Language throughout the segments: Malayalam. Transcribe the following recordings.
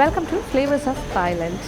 Welcome to Flavors of Thailand.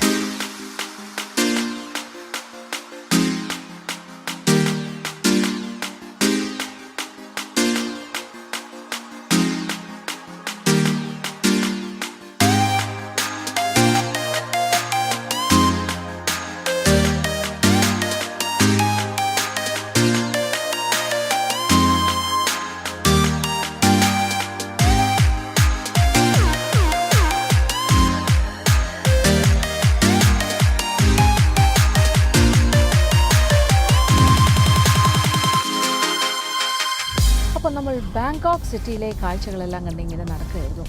അപ്പോൾ നമ്മൾ ബാങ്കോക്ക് സിറ്റിയിലെ കാഴ്ചകളെല്ലാം കണ്ട് ഇങ്ങനെ നടക്കുകയായിരുന്നു.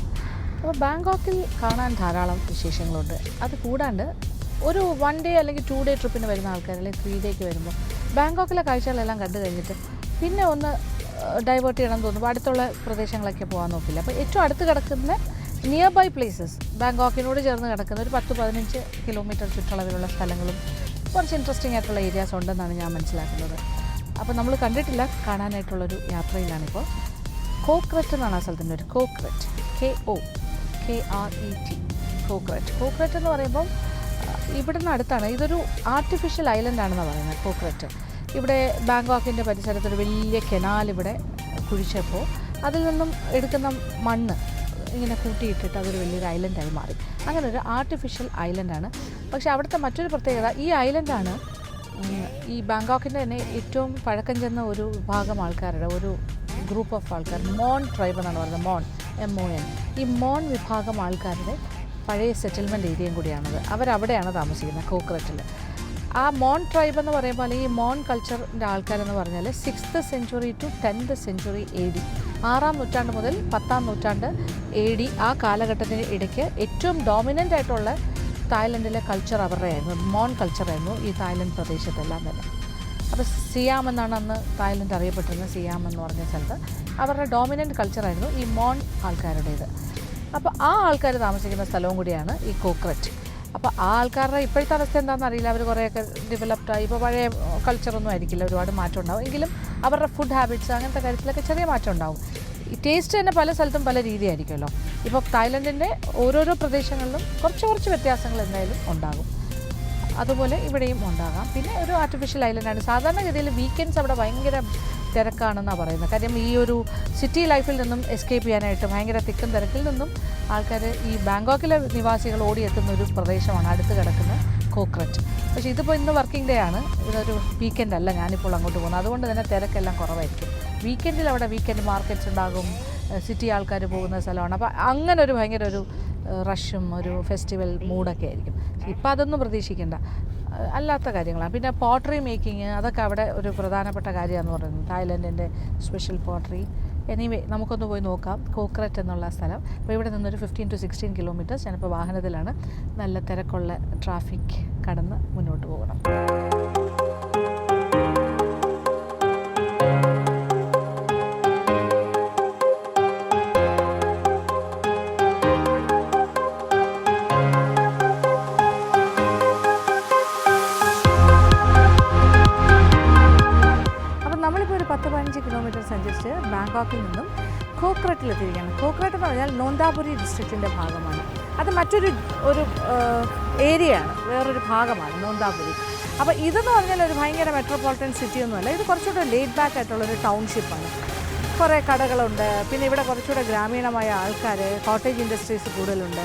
അപ്പോൾ ബാങ്കോക്കിൽ കാണാൻ ധാരാളം വിശേഷങ്ങളുണ്ട്. അത് കൂടാണ്ട് ഒരു 1 ഡേ അല്ലെങ്കിൽ 2 ഡേ ട്രിപ്പിന് വരുന്ന ആൾക്കാർ അല്ലെങ്കിൽ 3 ഡേക്ക് വരുമ്പോൾ ബാങ്കോക്കിലെ കാഴ്ചകളെല്ലാം കണ്ടു കഴിഞ്ഞിട്ട് പിന്നെ ഒന്ന് ഡൈവേർട്ട് ചെയ്യണം തോന്നുമ്പോൾ അടുത്തുള്ള പ്രദേശങ്ങളൊക്കെ പോകാൻ നോക്കില്ല. അപ്പോൾ ഏറ്റവും അടുത്ത് കിടക്കുന്ന നിയർ ബൈ പ്ലേസസ്, ബാങ്കോക്കിനോട് ചേർന്ന് കിടക്കുന്ന ഒരു 10-15 കിലോമീറ്റർ ചുറ്റളവിലുള്ള സ്ഥലങ്ങളും കുറച്ച് ഇൻട്രസ്റ്റിംഗ് ആയിട്ടുള്ള ഏരിയാസ് ഉണ്ടെന്നാണ് ഞാൻ മനസ്സിലാക്കുന്നത്. അപ്പോൾ നമ്മൾ കണ്ടിട്ടില്ല, കാണാനായിട്ടുള്ളൊരു യാത്രയിലാണിപ്പോൾ. കോക്രറ്റ് എന്നാണ് ആ സ്ഥലത്തിൻ്റെ ഒരു കോക്രറ്റ്, KOKRET, കോക്രറ്റ്. കോക്രറ്റ് എന്ന് പറയുമ്പം ഇവിടുന്ന് അടുത്താണ്. ഇതൊരു ആർട്ടിഫിഷ്യൽ ഐലൻഡാണെന്നാണ് പറയുന്നത് കോക്രറ്റ്. ഇവിടെ ബാങ്കോക്കിൻ്റെ പരിസരത്തൊരു വലിയ കനാൽ ഇവിടെ കുഴിച്ചപ്പോൾ അതിൽ നിന്നും എടുക്കുന്ന മണ്ണ് ഇങ്ങനെ കൂട്ടിയിട്ടിട്ട് അതൊരു വലിയൊരു ഐലൻഡായി മാറി. അങ്ങനെ ഒരു ആർട്ടിഫിഷ്യൽ ഐലൻഡാണ്. പക്ഷേ അവിടുത്തെ മറ്റൊരു പ്രത്യേകത, ഈ ഐലൻഡാണ് ഈ ബാങ്കോക്കിൻ്റെ തന്നെ ഏറ്റവും പഴക്കം ചെന്ന ഒരു വിഭാഗം ആൾക്കാരുടെ ഒരു ഗ്രൂപ്പ് ഓഫ് ആൾക്കാർ, മോൺ ട്രൈബ് എന്നാണ് പറയുന്നത്, MON. ഈ മോൺ വിഭാഗം ആൾക്കാരുടെ പഴയ സെറ്റിൽമെൻറ്റ് ഏരിയയും കൂടിയാണത്. അവരവിടെയാണ് താമസിക്കുന്നത്, കോക്രറ്റിൽ. ആ മോൺ ട്രൈബ് എന്ന് പറയുമ്പോൾ ഈ മോൺ കൾച്ചറിൻ്റെ ആൾക്കാരെന്ന് പറഞ്ഞാൽ 6th century to 10th century AD, 6ാം നൂറ്റാണ്ട് മുതൽ 10ാം നൂറ്റാണ്ട് AD, ആ കാലഘട്ടത്തിന് ഇടയ്ക്ക് ഏറ്റവും ഡോമിനൻ്റ് ആയിട്ടുള്ള തായ്ലൻഡിലെ കൾച്ചർ അവരുടെ ആയിരുന്നു, മോൺ കൾച്ചറായിരുന്നു ഈ തായ്ലൻഡ് പ്രദേശത്തെല്ലാം തന്നെ. അപ്പോൾ സിയാം എന്നാണ് അന്ന് തായ്ലൻഡ് അറിയപ്പെട്ടിരുന്നത്. സിയാം എന്ന് പറഞ്ഞ സ്ഥലത്ത് അവരുടെ ഡോമിനൻ്റ് കൾച്ചറായിരുന്നു ഈ മോൺ ആൾക്കാരുടേത്. അപ്പോൾ ആ ആൾക്കാർ താമസിക്കുന്ന സ്ഥലവും കൂടിയാണ് ഈ കോക്രറ്റ്. അപ്പോൾ ആ ആൾക്കാരുടെ ഇപ്പോഴത്തെ അവസ്ഥ എന്താണെന്ന് അറിയില്ല. അവർ കുറേയൊക്കെ ഡെവലപ്ഡായി, ഇപ്പോൾ പഴയ കൾച്ചറൊന്നും ആയിരിക്കില്ല, ഒരുപാട് മാറ്റം ഉണ്ടാവും. എങ്കിലും അവരുടെ ഫുഡ് ഹാബിറ്റ്സ് അങ്ങനത്തെ കാര്യത്തിലൊക്കെ ചെറിയ മാറ്റം ഉണ്ടാവും. ഈ ടേസ്റ്റ് തന്നെ പല സ്ഥലത്തും പല രീതിയായിരിക്കുമല്ലോ. ഇപ്പോൾ തായ്ലൻഡിൻ്റെ ഓരോരോ പ്രദേശങ്ങളിലും കുറച്ച് വ്യത്യാസങ്ങൾ എന്തായാലും ഉണ്ടാകും. അതുപോലെ ഇവിടെയും ഉണ്ടാകാം. പിന്നെ ഒരു ആർട്ടിഫിഷ്യൽ ഐലൻഡാണ്. സാധാരണഗതിയിൽ വീക്കെൻഡ്സ് അവിടെ ഭയങ്കര തിരക്കാണെന്നാണ് പറയുന്നത്. കാര്യം ഈ ഒരു സിറ്റി ലൈഫിൽ നിന്നും എസ്കേപ്പ് ചെയ്യാനായിട്ട് ഭയങ്കര തിക്കും തിരക്കിൽ നിന്നും ആൾക്കാർ ഈ ബാങ്കോക്കിലെ നിവാസികൾ ഓടിയെത്തുന്ന ഒരു പ്രദേശമാണ് അടുത്ത് കിടക്കുന്ന കോക്രറ്റ്. പക്ഷേ ഇതിപ്പോൾ ഇന്ന് വർക്കിംഗ് ഡേ ആണ്, ഇതൊരു വീക്കെൻഡ് അല്ല ഞാനിപ്പോൾ അങ്ങോട്ട് പോകുന്നത്. അതുകൊണ്ട് തന്നെ തിരക്കെല്ലാം കുറവായിരിക്കും. വീക്കെൻഡിൽ അവിടെ വീക്കെൻഡ് മാർക്കറ്റ്സ് ഉണ്ടാകും, സിറ്റി ആൾക്കാർ പോകുന്ന സ്ഥലമാണ്. അപ്പോൾ അങ്ങനെ ഒരു ഭയങ്കര ഒരു റഷും ഒരു ഫെസ്റ്റിവൽ മൂഡൊക്കെ ആയിരിക്കും. ഇപ്പോൾ അതൊന്നും പ്രതീക്ഷിക്കേണ്ട, അല്ലാത്ത കാര്യങ്ങളാണ്. പിന്നെ പോട്ടറി മേക്കിങ്, അതൊക്കെ അവിടെ ഒരു പ്രധാനപ്പെട്ട കാര്യമാണെന്ന് പറയുന്നത്, തായ്ലൻഡിൻ്റെ സ്പെഷ്യൽ പോട്ടറി. എനിവേ നമുക്കൊന്ന് പോയി നോക്കാം കോക്രറ്റ് എന്നുള്ള സ്ഥലം. അപ്പോൾ ഇവിടെ നിന്നൊരു 15 to 16 കിലോമീറ്റേഴ്സ്. ഞാനിപ്പോൾ വാഹനത്തിലാണ്, നല്ല തിരക്കുള്ള ട്രാഫിക് കടന്ന് മുന്നോട്ട് പോകണം. നമ്മളിപ്പോൾ ഒരു 10-15 കിലോമീറ്റർ സഞ്ചരിച്ച് ബാങ്കോക്കിൽ നിന്നും കോക്രറ്റിലെത്തിയിരിക്കുകയാണ്. കോക്രറ്റ് എന്ന് പറഞ്ഞാൽ നോന്താപുരി ഡിസ്ട്രിക്റ്റിൻ്റെ ഭാഗമാണ്. അത് മറ്റൊരു ഏരിയയാണ്, വേറൊരു ഭാഗമാണ് നോന്താപുരി. അപ്പോൾ ഇതെന്ന് പറഞ്ഞാൽ ഒരു ഭയങ്കര മെട്രോപൊളിറ്റൻ സിറ്റിയൊന്നുമല്ല. ഇത് കുറച്ചുകൂടെ ലേഡ് ബാക്ക് ആയിട്ടുള്ളൊരു ടൗൺഷിപ്പാണ്. കുറേ കടകളുണ്ട്. പിന്നെ ഇവിടെ കുറച്ചുകൂടെ ഗ്രാമീണമായ ആൾക്കാർ, കോട്ടേജ് ഇൻഡസ്ട്രീസ് കൂടുതലുണ്ട്.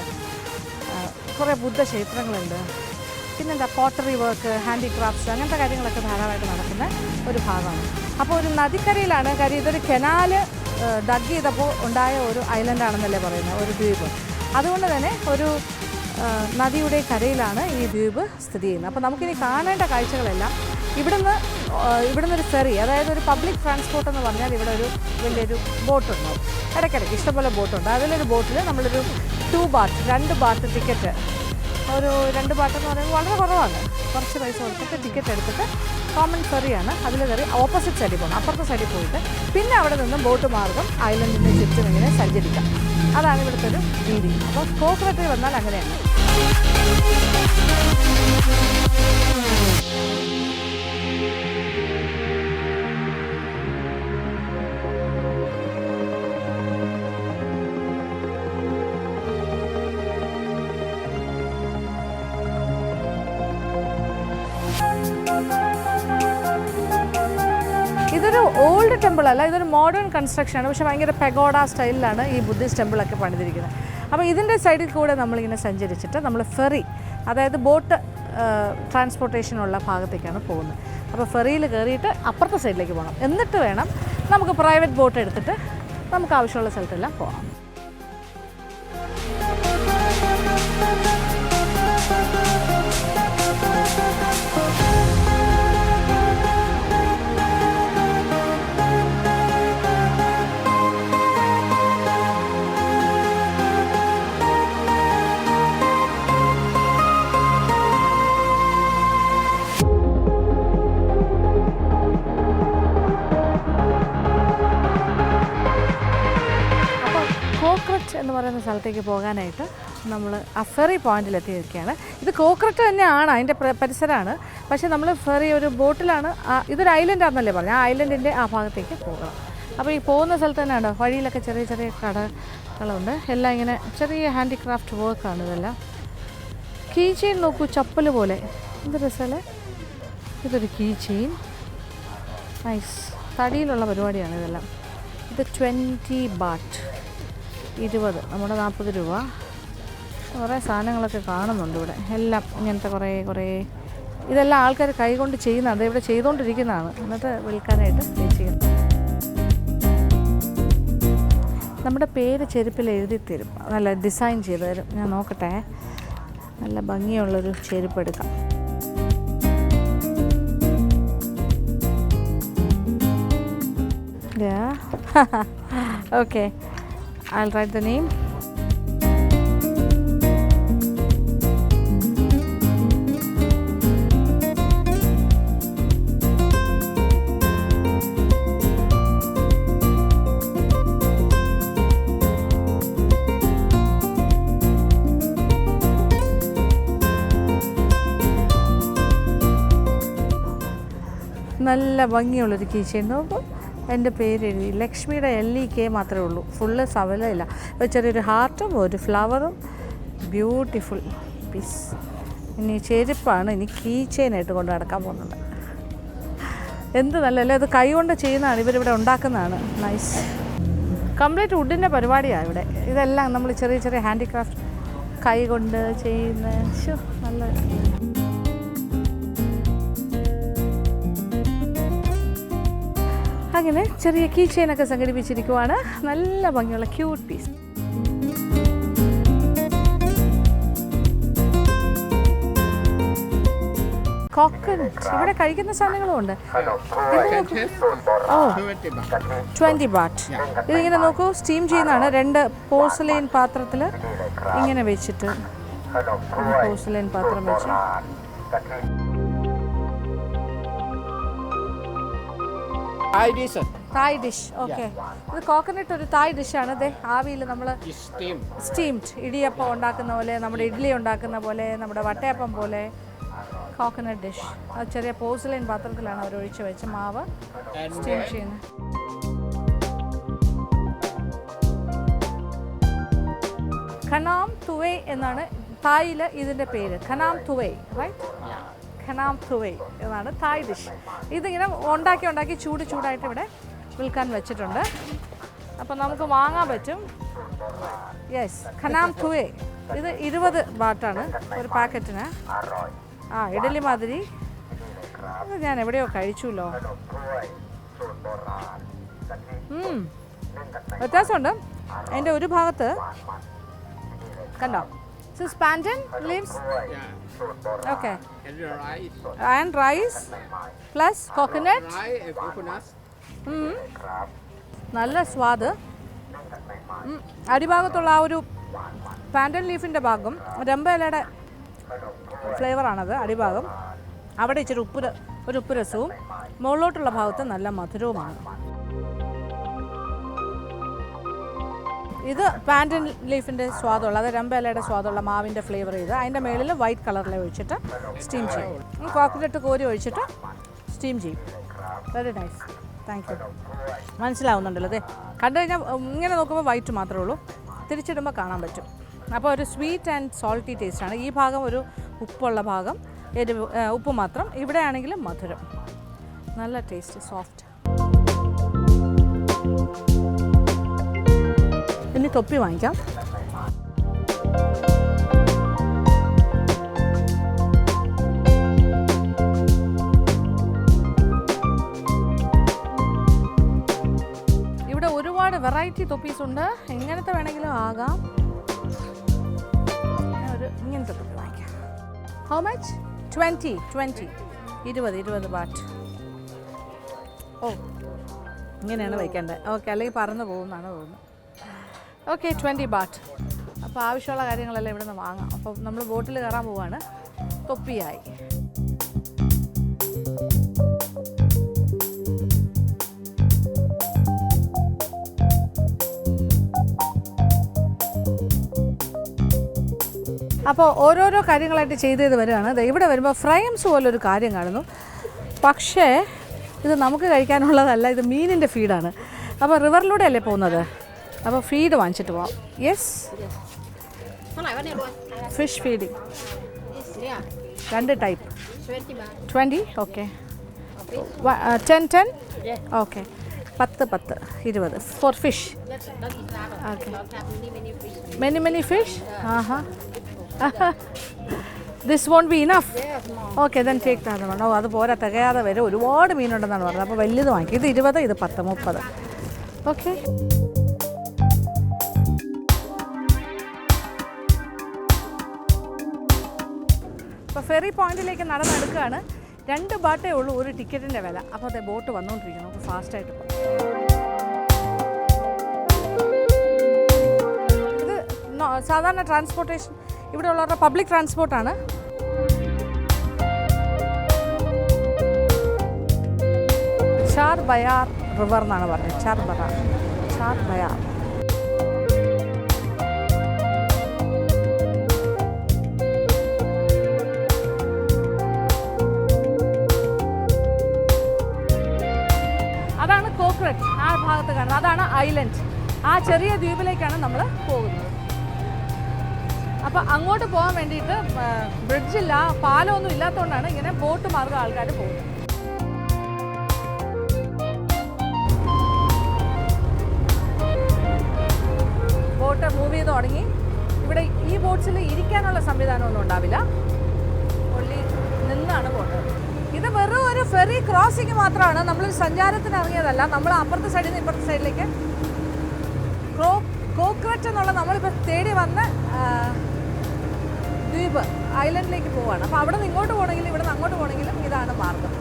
കുറേ ബുദ്ധക്ഷേത്രങ്ങളുണ്ട്. പിന്നെന്താ പോട്ടറി വർക്ക്, ഹാൻഡിക്രാഫ്റ്റ്സ്, അങ്ങനത്തെ കാര്യങ്ങളൊക്കെ ധാരാളമായിട്ട് നടക്കുന്ന ഒരു ഭാഗമാണ്. അപ്പോൾ ഒരു നദിക്കരയിലാണ്. കാര്യം ഇതൊരു കനാല് ഡഗ് ചെയ്തപ്പോൾ ഉണ്ടായ ഒരു ഐലൻഡാണെന്നല്ലേ പറയുന്നത്, ഒരു ദ്വീപ്. അതുകൊണ്ട് തന്നെ ഒരു നദിയുടെ കരയിലാണ് ഈ ദ്വീപ് സ്ഥിതി ചെയ്യുന്നത്. അപ്പോൾ നമുക്കിനി കാണേണ്ട കാഴ്ചകളെല്ലാം ഇവിടുന്ന് ഒരു ഫെറി, അതായത് ഒരു പബ്ലിക് ട്രാൻസ്പോർട്ട് എന്ന് പറഞ്ഞാൽ ഇവിടെ ഒരു വലിയൊരു ബോട്ടുണ്ടാവും. ഇടയ്ക്കിടയ്ക്ക് ഇഷ്ടംപോലെ ബോട്ടുണ്ട്. അതിലൊരു ബോട്ടിൽ നമ്മളൊരു 2 ബാത്ത് ടിക്കറ്റ്, ഒരു 2 ബാത്ത് എന്ന് പറയുമ്പോൾ വളരെ കുറവാണ്, കുറച്ച് പൈസ കൊടുത്തിട്ട് ടിക്കറ്റ് എടുത്തിട്ട് കോമൺ ഫെറിയാണ്, അതിൽ കയറി ഓപ്പോസിറ്റ് സൈഡിൽ പോകണം, അപ്പുറത്തെ സൈഡിൽ പോയിട്ട് പിന്നെ അവിടെ നിന്നും ബോട്ട് മാർഗം ഐലൻഡിൻ്റെ ചുറ്റും ഇങ്ങനെ സഞ്ചരിക്കാം. അതാണ് ഇവിടുത്തെ ഒരു രീതി. അപ്പോൾ കോക്രറ്റിൽ വന്നാൽ അങ്ങനെയാണ്. ഇതൊരു ഓൾഡ് ടെമ്പിൾ അല്ല, ഇതൊരു മോഡേൺ കൺസ്ട്രക്ഷൻ ആണ്. പക്ഷേ ഭയങ്കര പെഗോഡ സ്റ്റൈലിലാണ് ഈ ബുദ്ധിസ്റ്റ് ടെമ്പിളൊക്കെ പണിതിരിക്കുന്നത്. അപ്പോൾ ഇതിൻ്റെ സൈഡിൽ കൂടെ നമ്മളിങ്ങനെ സഞ്ചരിച്ചിട്ട് നമ്മൾ ഫെറി, അതായത് ബോട്ട് ട്രാൻസ്പോർട്ടേഷനുള്ള ഭാഗത്തേക്കാണ് പോകുന്നത്. അപ്പോൾ ഫെറിയിൽ കയറിയിട്ട് അപ്പുറത്തെ സൈഡിലേക്ക് പോകണം. എന്നിട്ട് വേണം നമുക്ക് പ്രൈവറ്റ് ബോട്ട് എടുത്തിട്ട് നമുക്ക് ആവശ്യമുള്ള സ്ഥലത്തെല്ലാം പോകാം. എന്ന് പറയുന്ന സ്ഥലത്തേക്ക് പോകാനായിട്ട് നമ്മൾ ഫെറി പോയിന്റിലെത്തി നിൽക്കുകയാണ്. ഇത് കോക്രറ്റ് തന്നെയാണ്, അതിൻ്റെ പരിസരമാണ്. പക്ഷേ നമ്മൾ ഫെറി ഒരു ബോട്ടിലാണ്, ഇതൊരു ഐലൻഡാണെന്നല്ലേ പറഞ്ഞത്, ആ ഐലൻഡിൻ്റെ ആ ഭാഗത്തേക്ക് പോകണം. അപ്പോൾ ഈ പോകുന്ന സ്ഥലത്ത് തന്നെയാണ് വഴിയിലൊക്കെ ചെറിയ ചെറിയ കടകളുണ്ട്. എല്ലാം ഇങ്ങനെ ചെറിയ ഹാൻഡിക്രാഫ്റ്റ് വർക്കാണ് ഇതെല്ലാം. കീ ചെയിൻ നോക്കൂ, ചപ്പൽ പോലെ, എന്ത് രസമല്ലേ. ഇതൊരു കീ ചെയിൻ, നൈസ്, തടിയിലുള്ള പരിപാടിയാണ് ഇതെല്ലാം. ഇത് 20 ബാട്ട്, 20, നമ്മുടെ 40 രൂപ. കുറേ സാധനങ്ങളൊക്കെ കാണുന്നുണ്ട് ഇവിടെ, എല്ലാം ഇങ്ങനത്തെ കുറേ ഇതെല്ലാം ആൾക്കാർ കൈകൊണ്ട് ചെയ്യുന്നതാണ്, ഇവിടെ ചെയ്തുകൊണ്ടിരിക്കുന്നതാണ്, എന്നിട്ട് വിൽക്കാനായിട്ട് ചെയ്യുന്നു. നമ്മുടെ പേര് ചെരുപ്പിൽ എഴുതി തരും, നല്ല ഡിസൈൻ ചെയ്ത് തരും. ഞാൻ നോക്കട്ടെ, നല്ല ഭംഗിയുള്ളൊരു ചെരുപ്പ് എടുക്കാം. Okay, I'll write the name. നല്ല ഭംഗിയുള്ളൊരു കീ ചെയിൻ നോക്കും. എൻ്റെ പേര് എഴുതി, ലക്ഷ്മിയുടെ LEK മാത്രമേ ഉള്ളൂ, ഫുള്ള് സവലയില്ല. ചെറിയൊരു ഹാർട്ടും ഒരു ഫ്ലവറും, ബ്യൂട്ടിഫുൾ പീസ്. ഇനി ചെരുപ്പാണ്, ഇനി കീ ചെയിനായിട്ട് കൊണ്ട് നടക്കാൻ പോകുന്നുണ്ട്. എന്ത് നല്ലല്ലേ, അത് കൈ കൊണ്ട് ചെയ്യുന്നതാണ്, ഇവരിവിടെ ഉണ്ടാക്കുന്നതാണ്. നൈസ്, കംപ്ലീറ്റ് വുഡിൻ്റെ പരിപാടിയാണ് ഇവിടെ. ഇതെല്ലാം നമ്മൾ ചെറിയ ചെറിയ ഹാൻഡിക്രാഫ്റ്റ് കൈ കൊണ്ട് ചെയ്യുന്ന, നല്ല. അങ്ങനെ ചെറിയ കീ ചെയിനൊക്കെ സംഘടിപ്പിച്ചിരിക്കുവാണ്. നല്ല ഭംഗിയുള്ള ക്യൂട്ട് പീസ്. കോക്കനട്ട്, ഇവിടെ കഴിക്കുന്ന സാധനങ്ങളും ഉണ്ട്. ഓ, 20 ബാട്ട്. ഇതിങ്ങനെ നോക്കൂ, സ്റ്റീം ചെയ്യുന്നതാണ്. 2 പോർസലൈൻ പാത്രത്തിൽ ഇങ്ങനെ വെച്ചിട്ട്, പോർസലൈൻ പാത്രം വെച്ച് തായ് ഡിഷ്. ഓക്കെ, ഇത് കോക്കനട്ട് ഒരു തായ് ഡിഷാണ്. അതെ, ആവിയിൽ നമ്മൾ സ്റ്റീംഡ് ഇടിയപ്പം ഉണ്ടാക്കുന്ന പോലെ, നമ്മുടെ ഇഡ്ഡലി ഉണ്ടാക്കുന്ന പോലെ, നമ്മുടെ വട്ടയപ്പം പോലെ കോക്കനട്ട് ഡിഷ്. അത് ചെറിയ പോർസലൈൻ പാത്രത്തിലാണ് അവർ ഒഴിച്ച് വെച്ച് മാവ് സ്റ്റീം ചെയ്യുന്നത്. ഖനാം തുവൈ എന്നാണ് തായിൽ ഇതിൻ്റെ പേര്. ഖനാം തുവൈ, റൈറ്റ്? ഖനാം തുവൈ എന്നാണ് തായ് ഡിഷ്. ഇതിങ്ങനെ ഉണ്ടാക്കി ചൂടായിട്ട് ഇവിടെ വിൽക്കാൻ വെച്ചിട്ടുണ്ട്. അപ്പം നമുക്ക് വാങ്ങാൻ പറ്റും. യെസ്, ഖനാം തുവൈ. ഇത് 20 ബാട്ടാണ് ഒരു പാക്കറ്റിന്. ഇഡലി മാതിരി. ഇത് ഞാൻ എവിടെയോ കഴിച്ചുല്ലോ. വ്യത്യാസമുണ്ട്. അതിൻ്റെ ഒരു ഭാഗത്ത് കണ്ടോ, plantain leaves, okay, and rice plus coconut. നല്ല സ്വാദ്. അടിഭാഗത്തുള്ള ആ ഒരു പാൻറ്റൻ ലീഫിൻ്റെ ഭാഗം രമ്പ ഇലയുടെ ഫ്ലേവറാണത്. അടിഭാഗം അവിടെ ഇച്ചിരി ഒരു ഉപ്പ് രസവും, മുകളിലോട്ടുള്ള ഭാഗത്ത് നല്ല മധുരവുമാണ്. ഇത് പാൻറ്റൻ ലീഫിൻ്റെ സ്വാദുള്ള, അത് രമ്പയിലയുടെ സ്വാദുള്ള മാവിൻ്റെ ഫ്ലേവർ ചെയ്ത് അതിൻ്റെ മേളിൽ വൈറ്റ് കളറിൽ ഒഴിച്ചിട്ട് സ്റ്റീം ചെയ്യും. കോക്കനട്ട് കോരി ഒഴിച്ചിട്ട് സ്റ്റീം ചെയ്യും. Very nice, thank you. മനസ്സിലാവുന്നുണ്ടല്ലോ, അതെ. കണ്ടു കഴിഞ്ഞാൽ ഇങ്ങനെ നോക്കുമ്പോൾ വൈറ്റ് മാത്രമേ ഉള്ളൂ, തിരിച്ചിടുമ്പോൾ കാണാൻ പറ്റും. അപ്പോൾ ഒരു സ്വീറ്റ് ആൻഡ് സോൾട്ടി ടേസ്റ്റാണ്. ഈ ഭാഗം ഒരു ഉപ്പുള്ള ഭാഗം, എരിവ് ഉപ്പ് മാത്രം. ഇവിടെ ആണെങ്കിലും മധുരം. നല്ല ടേസ്റ്റ്, സോഫ്റ്റ്. ഇനി തൊപ്പി വാങ്ങിക്കാം. ഇവിടെ ഒരുപാട് വെറൈറ്റി തൊപ്പീസ് ഉണ്ട്. എങ്ങനത്തെ വേണമെങ്കിലും ആകാം. ഇങ്ങനത്തെ തൊപ്പി വാങ്ങിക്കാം. How much? 20 ബാറ്റ്. ഓ, ഇങ്ങനെയാണ് വയ്ക്കേണ്ടത്. ഓക്കെ, അല്ലെങ്കിൽ പറന്ന് പോകുന്നതാണ് തോന്നുന്നത്. Okay, 20 bat. അപ്പോൾ ആവശ്യമുള്ള കാര്യങ്ങളെല്ലാം ഇവിടെ നിന്ന് വാങ്ങാം. അപ്പോൾ നമ്മൾ ബോട്ടിൽ കയറാൻ പോവാണ്. തൊപ്പിയായി. അപ്പോൾ ഓരോരോ കാര്യങ്ങളായിട്ട് ചെയ്ത് വരികയാണ്. ഇവിടെ വരുമ്പോൾ ഫ്രൈംസ് പോലൊരു കാര്യം കാണുന്നു. പക്ഷേ ഇത് നമുക്ക് കഴിക്കാനുള്ളതല്ല, ഇത് മീനിൻ്റെ ഫീഡാണ്. അപ്പോൾ റിവറിലൂടെ അല്ലേ പോകുന്നത്, അപ്പോൾ ഫീഡ് വാങ്ങിച്ചിട്ട് പോവാം. Yes, fish feeding 2 type. 20. Okay, 10. Okay, 10, 20 for fish. Okay, many fish. ആഹാ, this won't be enough. Okay, then take that one. Oh, അത് പോരാ, തികയാതെ വരെ ഒരുപാട് മീനുണ്ടെന്നാണ് പറഞ്ഞത്. അപ്പോൾ വലിയത് വാങ്ങിക്കും. ഇത് 20, ഇത് 10, 30. ഓക്കെ, അപ്പോൾ ഫെറി പോയിന്റിലേക്ക് നടന്നെടുക്കുകയാണ്. 2 ബാട്ടേ ഉള്ളൂ ഒരു ടിക്കറ്റിൻ്റെ വില. അപ്പോൾ അതെ ബോട്ട് വന്നുകൊണ്ടിരിക്കുന്നു. നമുക്ക് ഫാസ്റ്റായിട്ട് പോകാം. ഇത് സാധാരണ ട്രാൻസ്പോർട്ടേഷൻ, ഇവിടെ ഉള്ളവരുടെ പബ്ലിക് ട്രാൻസ്പോർട്ടാണ്. ചാർ ബയാർ റിവർ എന്നാണ് പറഞ്ഞത്. ചാർ ബയാർ. അതാണ് കോക്രറ്റ്. ആ ഭാഗത്ത് കാണുന്നത് അതാണ് ഐലൻഡ്. ആ ചെറിയ ദ്വീപിലേക്കാണ് നമ്മൾ പോകുന്നത്. അപ്പോൾ അങ്ങോട്ട് പോകാൻ വേണ്ടിയിട്ട് ബ്രിഡ്ജില്ല, പാലമൊന്നും ഇല്ലാത്തതുകൊണ്ടാണ് ഇങ്ങനെ ബോട്ട് മാർഗ്ഗം ആൾക്കാർ പോകുന്നത്. ബോട്ട് മൂവ് ചെയ്ത് തുടങ്ങി. ഇവിടെ ഈ ബോട്ട്സിൽ ഇരിക്കാനുള്ള സംവിധാനമൊന്നും ഉണ്ടാവില്ല, ഒള്ളി നിന്നാണ് പോകുന്നത്. ഇത് വെറും ഒരു ഫെറി ക്രോസിങ് മാത്രമാണ്. നമ്മൾ സഞ്ചാരത്തിന് ഇറങ്ങിയതല്ല. നമ്മൾ അപ്പുറത്തെ സൈഡിൽ നിന്ന് ഇപ്പുറത്തെ സൈഡിലേക്ക് കോക്രറ്റ് എന്നുള്ള നമ്മളിപ്പോൾ തേടി വന്ന ദ്വീപ് ഐലൻഡിലേക്ക് പോവാണ്. അപ്പോൾ അവിടെ നിന്ന് ഇങ്ങോട്ട് പോകണമെങ്കിലും ഇവിടെ നിന്ന് അങ്ങോട്ട് പോകണമെങ്കിലും ഇതാണ് മാർഗം.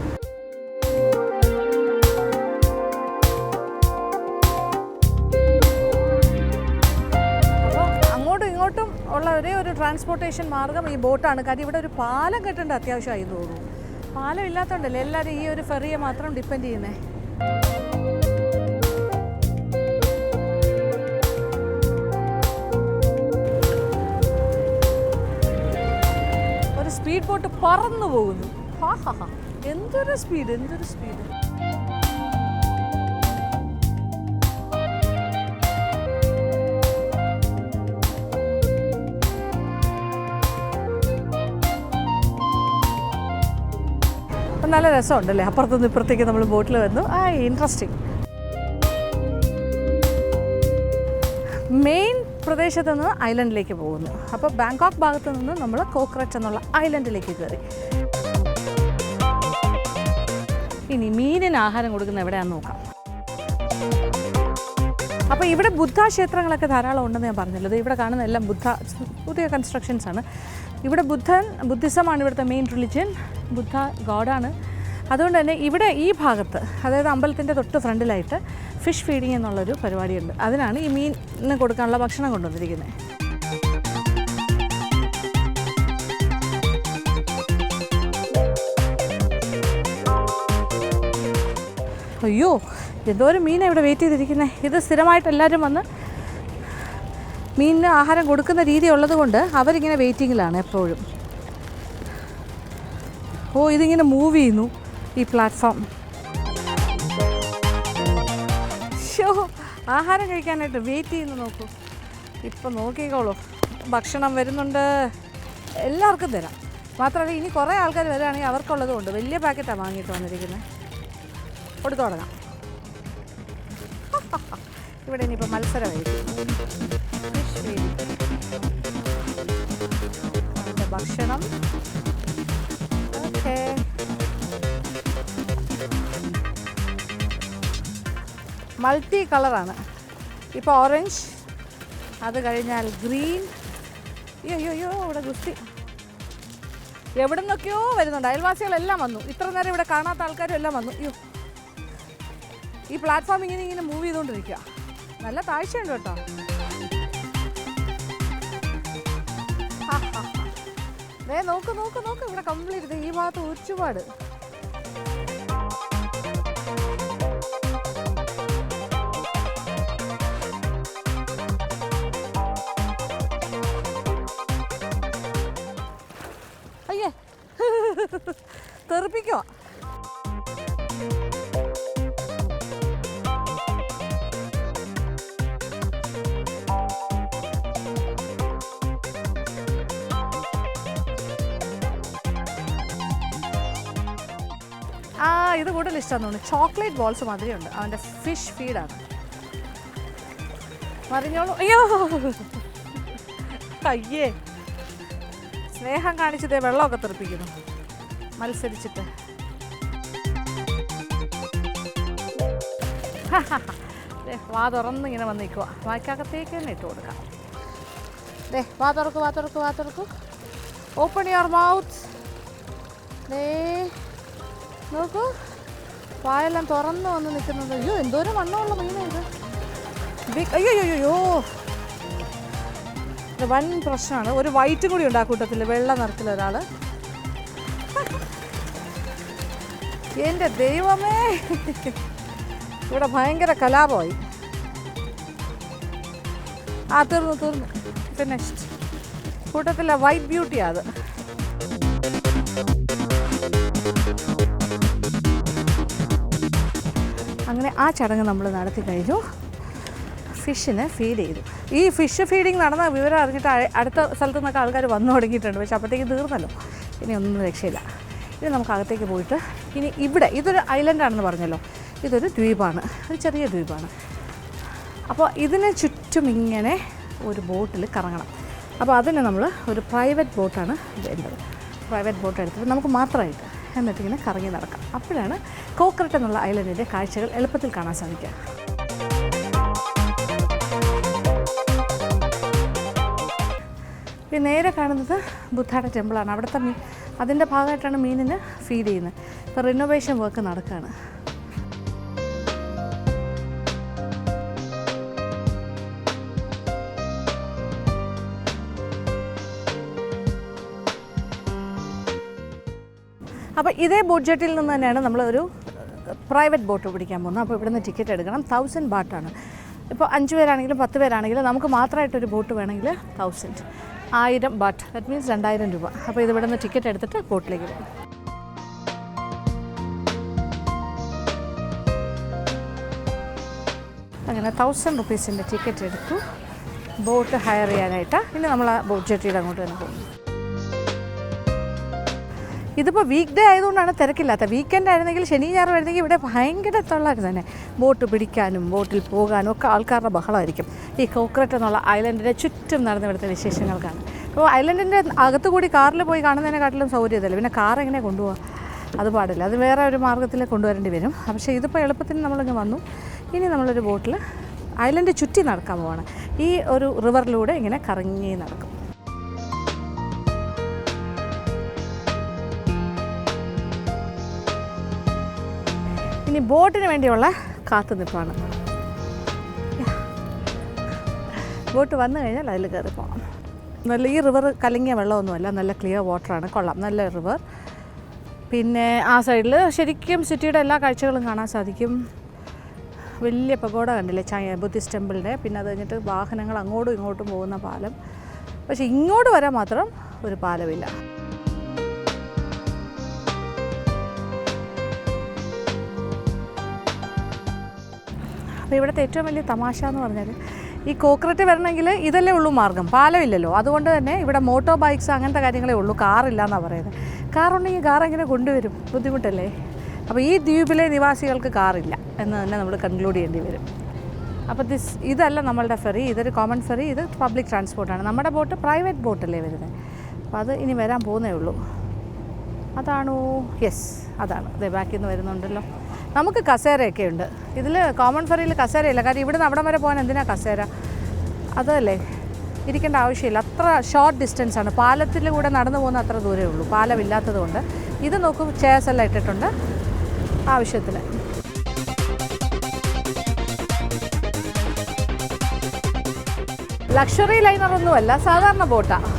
അപ്പോൾ അങ്ങോട്ടും ഇങ്ങോട്ടും ഉള്ള ഒരേ ഒരു ട്രാൻസ്പോർട്ടേഷൻ മാർഗം ഈ ബോട്ടാണ്. കാര്യം ഇവിടെ ഒരു പാലം കെട്ടേണ്ട അത്യാവശ്യമായി തോന്നുന്നു. പാലം ഇല്ലാത്തതുകൊണ്ടല്ലേ എല്ലാവരും ഈ ഒരു ഫെറിയെ മാത്രം ഡിപ്പെൻഡ് ചെയ്യുന്നത്. സ്പീഡ് ബോട്ട് പറന്നു പോകുന്നു. എന്തൊരു സ്പീഡ്. നല്ല രസമുണ്ടല്ലേ, അപ്പുറത്തുനിന്ന് ഇപ്പുറത്തേക്ക് നമ്മൾ ബോട്ടിൽ വന്നു. ഇൻട്രസ്റ്റിംഗ്. മെയിൻ പ്രദേശത്ത് നിന്ന് ഐലൻഡിലേക്ക് പോകുന്നു. അപ്പോൾ ബാങ്കോക്ക് ഭാഗത്ത് നിന്ന് നമ്മൾ കോക്രറ്റ് എന്നുള്ള ഐലൻഡിലേക്ക് കയറി. ഇനി മീനിന് ആഹാരം കൊടുക്കുന്ന എവിടെയാണെന്ന് നോക്കാം. അപ്പോൾ ഇവിടെ ബുദ്ധ ക്ഷേത്രങ്ങളൊക്കെ ധാരാളം ഉണ്ടെന്ന് ഞാൻ പറഞ്ഞല്ലോ. ഇവിടെ കാണുന്ന എല്ലാം പുതിയ കൺസ്ട്രക്ഷൻസ് ആണ്. ഇവിടെ ബുദ്ധിസമാണ് ഇവിടുത്തെ മെയിൻ റിലിജ്യൻ. ബുദ്ധ ഗോഡാണ്. അതുകൊണ്ട് തന്നെ ഇവിടെ ഈ ഭാഗത്ത്, അതായത് അമ്പലത്തിൻ്റെ തൊട്ട് ഫ്രണ്ടിലായിട്ട് ഫിഷ് ഫീഡിങ് എന്നുള്ളൊരു പരിപാടിയുണ്ട്. അതിനാണ് ഈ മീനിന് കൊടുക്കാനുള്ള ഭക്ഷണം കൊണ്ടുവന്നിരിക്കുന്നത്. അയ്യോ, എന്തോ ഒരു മീനാണ് ഇവിടെ വെയിറ്റ് ചെയ്തിരിക്കുന്നത്. ഇത് സ്ഥിരമായിട്ട് എല്ലാവരും വന്ന് മീനിന് ആഹാരം കൊടുക്കുന്ന രീതി ഉള്ളത് കൊണ്ട് അവരിങ്ങനെ വെയിറ്റിങ്ങിലാണ് എപ്പോഴും. ഓ, ഇതിങ്ങനെ മൂവ് ചെയ്യുന്നു ഈ പ്ലാറ്റ്ഫോം. ആഹാരം കഴിക്കാനായിട്ട് വെയിറ്റ് ചെയ്യുന്നു. നോക്കൂ, ഇപ്പം നോക്കിക്കോളൂ, ഭക്ഷണം വരുന്നുണ്ട്. എല്ലാവർക്കും തരാം. മാത്രമല്ല ഇനി കുറേ ആൾക്കാർ വരികയാണെങ്കിൽ അവർക്കുള്ളതും ഉണ്ട്. വലിയ പാക്കറ്റാണ് വാങ്ങിയിട്ട് വന്നിരിക്കുന്നത്. കൊടുത്തു തുടങ്ങാം. ഇവിടെ ഇനിയിപ്പോൾ മത്സരമായിരിക്കും. അതിൻ്റെ ഭക്ഷണം ഓക്കെ. മൾട്ടി കളറാണ്. ഇപ്പോൾ ഓറഞ്ച്, അത് കഴിഞ്ഞാൽ ഗ്രീൻ. അയ്യോ ഇവിടെ ഗുസ്തി എവിടെ നിന്നൊക്കെയോ വരുന്നുണ്ട്. അയൽവാസികളെല്ലാം വന്നു. ഇത്ര നേരം ഇവിടെ കാണാത്ത ആൾക്കാരും എല്ലാം വന്നു. അയ്യോ, ഈ പ്ലാറ്റ്ഫോം ഇങ്ങനെ മൂവ് ചെയ്തുകൊണ്ടിരിക്കുക. നല്ല താഴ്ചയുണ്ട് കേട്ടോ. നോക്ക് നോക്ക് നോക്ക്, ഇവിടെ കംപ്ലീറ്റ് ഈ ഭാഗത്ത് ഒരുപാട്. അയ്യേ തെറിപ്പിക്കോ. ഇത് കൂടുതൽ ഇഷ്ടമാണെന്ന് തോന്നുന്നു. ചോക്ലേറ്റ് ബോൾസ് മാതിരിയുണ്ട്. അവൻ്റെ ഫിഷ് ഫീഡാണ്. മറിഞ്ഞോളൂ. അയ്യോ അയ്യേ, സ്നേഹം കാണിച്ചതേ വെള്ളമൊക്കെ തെറിപ്പിക്കുന്നു മത്സരിച്ചിട്ട്. വാ തുറന്നിങ്ങനെ വന്നിരിക്കുക. വായ്ക്കകത്തേക്ക് തന്നെ ഇട്ട് കൊടുക്കാം. വാ തുറക്കൂ, വാ തുറക്കൂ, വാ തുറക്കൂ. Open your mouth. നോക്കൂ, വായെല്ലാം തുറന്ന് വന്ന് നിൽക്കുന്നത്. അയ്യോ, എന്തോരം വണ്ണമുള്ള മീനാണ് ഇത്. അയ്യോ അയ്യോ, ഇത് വൻ പ്രശ്നമാണ്. ഒരു വൈറ്റും കൂടി ഉണ്ട് ആ കൂട്ടത്തിൽ, വെള്ള നിറത്തിലൊരാൾ. എൻ്റെ ദൈവമേ, ഇവിടെ ഭയങ്കര കലാപമായി. തീർന്നു ഫിനിഷ്ഡ്. കൂട്ടത്തിലെ വൈറ്റ് ബ്യൂട്ടിയാണ് അത്. അങ്ങനെ ആ ചടങ്ങ് നമ്മൾ നടത്തി കഴിഞ്ഞു. ഫിഷിന് ഫീഡ് ചെയ്തു. ഈ ഫിഷ് ഫീഡിങ് നടന്ന വിവരം അറിഞ്ഞിട്ട് അടുത്ത സ്ഥലത്തു നിന്നൊക്കെ ആൾക്കാർ വന്നു തുടങ്ങിയിട്ടുണ്ട്. പക്ഷെ അപ്പോഴത്തേക്ക് തീർന്നല്ലോ, ഇനി ഒന്നും രക്ഷയില്ല. ഇനി നമുക്ക് അകത്തേക്ക് പോയിട്ട് ഇനി ഇവിടെ ഇതൊരു ഐലൻഡാണെന്ന് പറഞ്ഞല്ലോ. ഇതൊരു ദ്വീപാണ്, ഒരു ചെറിയ ദ്വീപാണ്. അപ്പോൾ ഇതിന് ചുറ്റും ഇങ്ങനെ ഒരു ബോട്ടിൽ കറങ്ങണം. അപ്പോൾ അതിന് നമ്മൾ ഒരു പ്രൈവറ്റ് ബോട്ടാണ് വേണ്ടത്. പ്രൈവറ്റ് ബോട്ട് എടുത്തിട്ട് നമുക്ക് മാത്രമായിട്ട് എന്നിട്ടിങ്ങനെ കറങ്ങി നടക്കാം. അപ്പോഴാണ് കോക്രറ്റ് എന്നുള്ള ഐലൻഡിൻ്റെ കാഴ്ചകൾ എളുപ്പത്തിൽ കാണാൻ സാധിക്കുക. ഈ നേരെ കാണുന്നത് ബുദ്ധയുടെ ടെമ്പിളാണ്. അവിടുത്തെ അതിൻ്റെ ഭാഗമായിട്ടാണ് മീനിന് ഫീഡ് ചെയ്യുന്നത്. ഇപ്പോൾ റിനോവേഷൻ വർക്ക് നടക്കുകയാണ്. അപ്പോൾ ഇതേ ബോട്ട് ജെട്ടിയിൽ നിന്ന് തന്നെയാണ് നമ്മളൊരു പ്രൈവറ്റ് ബോട്ട് പിടിക്കാൻ പോകുന്നത്. അപ്പോൾ ഇവിടുന്ന് ടിക്കറ്റ് എടുക്കണം. 1000 ബാട്ടാണ്. ഇപ്പോൾ 5 പേരാണെങ്കിലും 10 പേരാണെങ്കിലും നമുക്ക് മാത്രമായിട്ടൊരു ബോട്ട് വേണമെങ്കിൽ 1000 ബാട്ട്, ദാറ്റ് മീൻസ് 2000 രൂപ. അപ്പോൾ ഇത് ഇവിടുന്ന് ടിക്കറ്റ് എടുത്തിട്ട് ബോട്ടിലേക്ക് പോകും. അങ്ങനെ 1000 റുപ്പീസിൻ്റെ ടിക്കറ്റ് എടുത്തു ബോട്ട് ഹയർ ചെയ്യാനായിട്ട്. ഇനി നമ്മൾ ആ ബോട്ട് ജെട്ടിയുടെ അങ്ങോട്ട് തന്നെ പോകും. ഇതിപ്പോൾ വീക്ക് ഡേ ആയതുകൊണ്ടാണ് തിരക്കില്ലാത്ത. വീക്കെൻഡ് ആയിരുന്നെങ്കിൽ, ശനി ഞായർ ആയിരുന്നെങ്കിൽ ഇവിടെ ഭയങ്കര തൊള്ളായിരുന്നു തന്നെ. ബോട്ട് പിടിക്കാനും ബോട്ടിൽ പോകാനും ഒക്കെ ആൾക്കാരുടെ ബഹളമായിരിക്കും. ഈ കോക്രറ്റ് എന്നുള്ള ഐലൻഡിൻ്റെ ചുറ്റും നടന്ന ഇവിടുത്തെ വിശേഷങ്ങൾക്കാണ്. അപ്പോൾ ഐലൻഡിൻ്റെ അകത്ത് കൂടി കാറിൽ പോയി കാണുന്നതിനെക്കാട്ടിലും സൗകര്യമല്ല. പിന്നെ കാർ എങ്ങനെ കൊണ്ടുപോകാം? അത് പാടില്ല. അത് വേറെ ഒരു മാർഗ്ഗത്തിൽ കൊണ്ടുവരേണ്ടി വരും. പക്ഷേ ഇതിപ്പോൾ എളുപ്പത്തിന് നമ്മളിങ്ങ് വന്നു. ഇനി നമ്മളൊരു ബോട്ടിൽ ഐലൻഡ് ചുറ്റി നടക്കാൻ പോവാണ്. ഈ ഒരു റിവറിലൂടെ ഇങ്ങനെ കറങ്ങി നടക്കും. ഇനി ബോട്ടിന് വേണ്ടിയുള്ള കാത്തുനിൽപ്പാണ്. ബോട്ട് വന്നു കഴിഞ്ഞാൽ അതിൽ കയറി പോകാം. നല്ല ഈ റിവർ കലങ്ങിയ വെള്ളമൊന്നുമല്ല, നല്ല ക്ലിയർ വാട്ടറാണ്. കൊള്ളാം, നല്ല റിവർ. പിന്നെ ആ സൈഡിൽ ശരിക്കും സിറ്റിയുടെ എല്ലാ കാഴ്ചകളും കാണാൻ സാധിക്കും. വലിയ പഗോഡ കണ്ടില്ലേ, ബുദ്ധിസ്റ്റ് ടെമ്പിളിൻ്റെ. പിന്നെ അത് കഴിഞ്ഞിട്ട് വാഹനങ്ങൾ അങ്ങോട്ടും ഇങ്ങോട്ടും പോകുന്ന പാലം. പക്ഷേ ഇങ്ങോട്ട് വരാൻ മാത്രം ഒരു പാലമില്ല. അപ്പോൾ ഇവിടുത്തെ ഏറ്റവും വലിയ തമാശ എന്ന് പറഞ്ഞാൽ ഈ കോക്രറ്റ് വരണമെങ്കിൽ ഇതല്ലേ ഉള്ളൂ മാർഗ്ഗം, പാലമില്ലല്ലോ. അതുകൊണ്ട് തന്നെ ഇവിടെ മോട്ടോർ ബൈക്സ് അങ്ങനത്തെ കാര്യങ്ങളേ ഉള്ളൂ, കാറില്ല എന്നാണ് പറയുന്നത്. കാറുണ്ടെങ്കിൽ കാർ എങ്ങനെ കൊണ്ടുവരും, ബുദ്ധിമുട്ടല്ലേ. അപ്പോൾ ഈ ദ്വീപിലെ നിവാസികൾക്ക് കാറില്ല എന്ന് തന്നെ നമ്മൾ കൺക്ലൂഡ് ചെയ്യേണ്ടി വരും. അപ്പോൾ ഇതല്ല നമ്മളുടെ ഫെറി, ഇതൊരു കോമൺ ഫെറി, ഇത് പബ്ലിക് ട്രാൻസ്പോർട്ടാണ്. നമ്മുടെ ബോട്ട് പ്രൈവറ്റ് ബോട്ടല്ലേ വരുന്നത്. അപ്പോൾ അത് ഇനി വരാൻ പോകുന്നേ ഉള്ളൂ. അതാണോ? യെസ്, അതാണ്. അതെ, ബാക്കിൽ നിന്ന് വരുന്നുണ്ടല്ലോ. നമുക്ക് കസേരയൊക്കെ ഉണ്ട് ഇതിൽ. കോമൺ ഫെറിയിൽ കസേരയില്ല, കാരണം ഇവിടുന്ന് അവിടം വരെ പോകാൻ എന്തിനാണ് കസേര? അതല്ലേ, ഇരിക്കേണ്ട ആവശ്യമില്ല. അത്ര ഷോർട്ട് ഡിസ്റ്റൻസാണ്, പാലത്തിൽ കൂടെ നടന്നു പോകുന്ന അത്ര ദൂരമേ ഉള്ളൂ, പാലമില്ലാത്തത് കൊണ്ട്. ഇത് നോക്കും, ചെയർസ് എല്ലാം ഇട്ടിട്ടുണ്ട് ആവശ്യത്തിന്. ലക്ഷറി ലൈനറൊന്നുമല്ല, സാധാരണ ബോട്ടാണ്.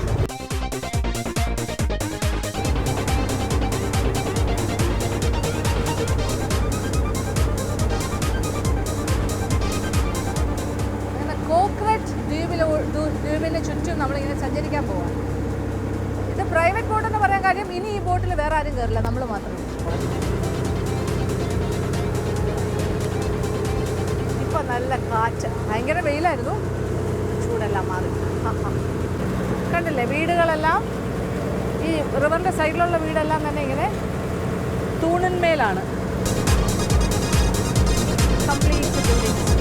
ദ്വീപിന് ചുറ്റും നമ്മളിങ്ങനെ സഞ്ചരിക്കാൻ പോവാം. ഇത് പ്രൈവറ്റ് ബോട്ടെന്ന് പറയാൻ കാര്യം, ഇനി ഈ ബോട്ടിൽ വേറെ ആരും കയറില്ല, നമ്മൾ മാത്രമേ. ഇപ്പം നല്ല കാറ്റ്, ഭയങ്കര വെയിലായിരുന്നു, ചൂടെല്ലാം മാറി. കണ്ടില്ലേ, വീടുകളെല്ലാം ഈ റിവറിൻ്റെ സൈഡിലുള്ള വീടെല്ലാം തന്നെ ഇങ്ങനെ തൂണിന്മേലാണ്. Complete buildings.